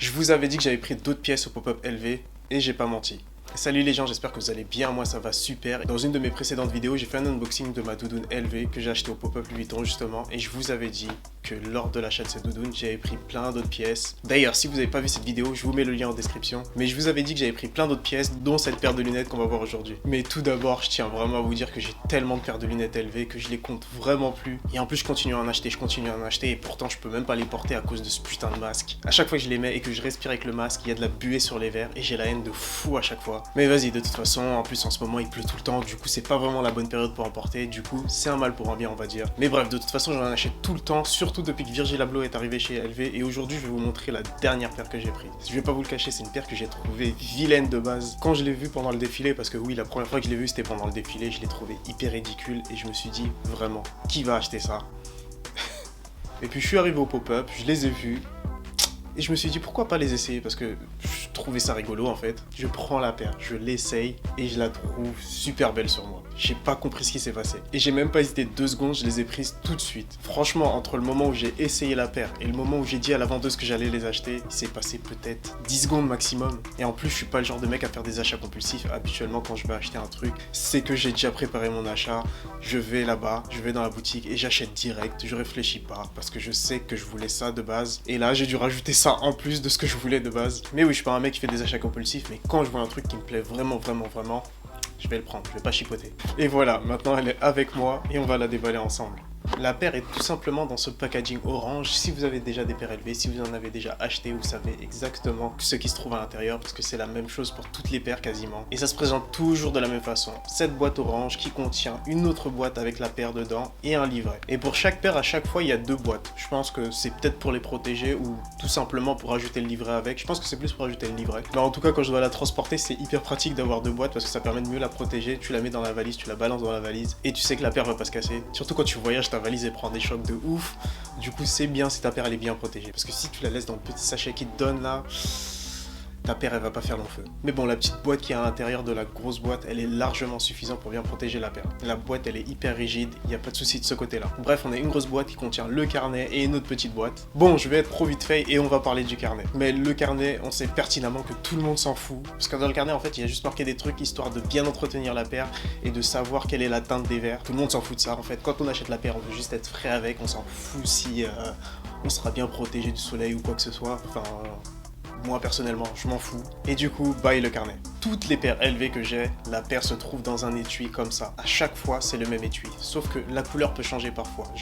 Je vous avais dit que j'avais pris d'autres pièces au pop-up LV et j'ai pas menti. Salut les gens, j'espère que vous allez bien, moi ça va super. Dans une de mes précédentes vidéos, j'ai fait un unboxing de ma doudoune LV que j'ai acheté au pop-up Louis Vuitton justement, et je vous avais dit que lors de l'achat de cette doudoune, j'avais pris plein d'autres pièces. D'ailleurs, si vous n'avez pas vu cette vidéo, je vous mets le lien en description. Mais je vous avais dit que j'avais pris plein d'autres pièces, dont cette paire de lunettes qu'on va voir aujourd'hui. Mais tout d'abord, je tiens vraiment à vous dire que j'ai tellement de paires de lunettes LV que je les compte vraiment plus. Et en plus, je continue à en acheter, et pourtant je peux même pas les porter à cause de ce putain de masque. À chaque fois que je les mets et que je respire avec le masque, il y a de la buée sur les verres et j'ai la haine de fou à chaque fois. Mais vas-y, de toute façon, en plus en ce moment il pleut tout le temps, du coup c'est pas vraiment la bonne période pour en porter, du coup c'est un mal pour un bien on va dire. Mais bref, de toute façon j'en achète tout le temps, surtout depuis que Virgil Abloh est arrivé chez LV, et aujourd'hui je vais vous montrer la dernière paire que j'ai prise. Je vais pas vous le cacher, c'est une paire que j'ai trouvée vilaine de base. Quand je l'ai vue pendant le défilé, parce que oui, la première fois que je l'ai vue c'était pendant le défilé, je l'ai trouvée hyper ridicule et je me suis dit vraiment, qui va acheter ça? Et puis je suis arrivé au pop-up, je les ai vus. Et je me suis dit pourquoi pas les essayer, parce que je trouvais ça rigolo en fait. Je prends la paire, je l'essaye et je la trouve super belle sur moi. J'ai pas compris ce qui s'est passé. Et j'ai même pas hésité 2 secondes, je les ai prises tout de suite. Franchement, entre le moment où j'ai essayé la paire et le moment où j'ai dit à la vendeuse que j'allais les acheter, il s'est passé peut-être 10 secondes maximum. Et en plus, je suis pas le genre de mec à faire des achats compulsifs. Habituellement, quand je vais acheter un truc, c'est que j'ai déjà préparé mon achat. Je vais là-bas, je vais dans la boutique et j'achète direct. Je réfléchis pas parce que je sais que je voulais ça de base. Et là, j'ai dû rajouter ça en plus de ce que je voulais de base. Mais oui, je suis pas un mec qui fait des achats compulsifs, mais quand je vois un truc qui me plaît vraiment, je vais le prendre, je vais pas chipoter. Et voilà, maintenant elle est avec moi et on va la déballer ensemble. La paire est tout simplement dans ce packaging orange. Si vous avez déjà des paires LV, si vous en avez déjà acheté, vous savez exactement ce qui se trouve à l'intérieur, parce que c'est la même chose pour toutes les paires quasiment. Et ça se présente toujours de la même façon. Cette boîte orange qui contient une autre boîte avec la paire dedans et un livret. Et pour chaque paire, à chaque fois, il y a 2 boîtes. Je pense que c'est peut-être pour les protéger ou tout simplement pour ajouter le livret avec. Je pense que c'est plus pour ajouter le livret. Mais en tout cas, quand je dois la transporter, c'est hyper pratique d'avoir 2 boîtes parce que ça permet de mieux la protéger. Tu la mets dans la valise, tu la balances dans la valise et tu sais que la paire va pas se casser. Surtout quand tu voyages, ta valise elle prend des chocs de ouf. Du coup c'est bien si ta paire elle est bien protégée, parce que si tu la laisses dans le petit sachet qui te donne là, ta paire elle va pas faire long feu. Mais bon, la petite boîte qui est à l'intérieur de la grosse boîte, elle est largement suffisante pour bien protéger la paire. La boîte elle est hyper rigide, il n'y a pas de souci de ce côté là. Bref, on a une grosse boîte qui contient le carnet et une autre petite boîte. Bon, je vais être trop vite fait et on va parler du carnet. Mais le carnet, on sait pertinemment que tout le monde s'en fout, parce que dans le carnet en fait il y a juste marqué des trucs histoire de bien entretenir la paire et de savoir quelle est la teinte des verres. Tout le monde s'en fout de ça en fait. Quand on achète la paire, on veut juste être frais avec, on s'en fout si on sera bien protégé du soleil ou quoi que ce soit. Enfin, moi personnellement, je m'en fous. Et du coup, bye le carnet. Toutes les paires LV que j'ai, la paire se trouve dans un étui comme ça. À chaque fois, c'est le même étui. Sauf que la couleur peut changer parfois.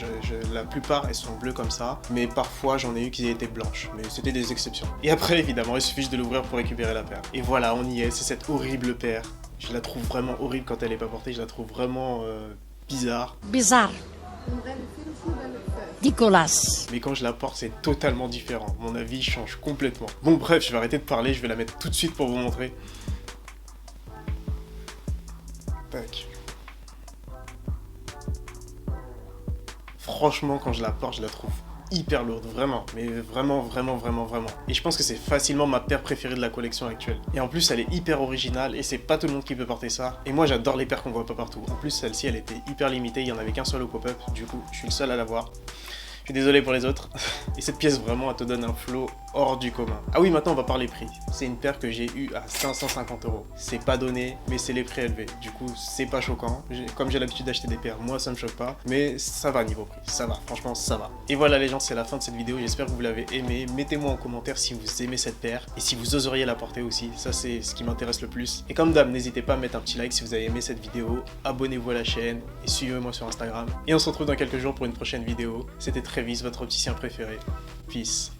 La plupart, elles sont bleues comme ça. Mais parfois, j'en ai eu qui étaient blanches. Mais c'était des exceptions. Et après, évidemment, il suffit de l'ouvrir pour récupérer la paire. Et voilà, on y est. C'est cette horrible paire. Je la trouve vraiment horrible quand elle est pas portée. Je la trouve vraiment bizarre. Bizarre. Dégueulasse. Mais quand je la porte, c'est totalement différent. Mon avis change complètement. Bon bref, je vais arrêter de parler, je vais la mettre tout de suite pour vous montrer. Tac. Franchement, quand je la porte, je la trouve hyper lourde, vraiment, mais vraiment. Et je pense que c'est facilement ma paire préférée de la collection actuelle. Et en plus, elle est hyper originale et c'est pas tout le monde qui peut porter ça. Et moi, j'adore les paires qu'on voit pas partout. En plus, celle-ci, elle était hyper limitée, il y en avait qu'un seul au pop-up, du coup, je suis le seul à l'avoir. Je suis désolé pour les autres. Et cette pièce, vraiment, elle te donne un flow hors du commun. Ah oui, maintenant, on va parler prix. C'est une paire que j'ai eue à 550 €. C'est pas donné, mais c'est les prix élevés. Du coup, c'est pas choquant. Comme j'ai l'habitude d'acheter des paires, moi, ça me choque pas. Mais ça va niveau prix. Ça va, franchement, ça va. Et voilà, les gens, c'est la fin de cette vidéo. J'espère que vous l'avez aimé. Mettez-moi en commentaire si vous aimez cette paire et si vous oseriez la porter aussi. Ça, c'est ce qui m'intéresse le plus. Et comme d'hab, n'hésitez pas à mettre un petit like si vous avez aimé cette vidéo. Abonnez-vous à la chaîne et suivez-moi sur Instagram. Et on se retrouve dans quelques jours pour une prochaine vidéo. C'était Travis, votre opticien préféré. Peace.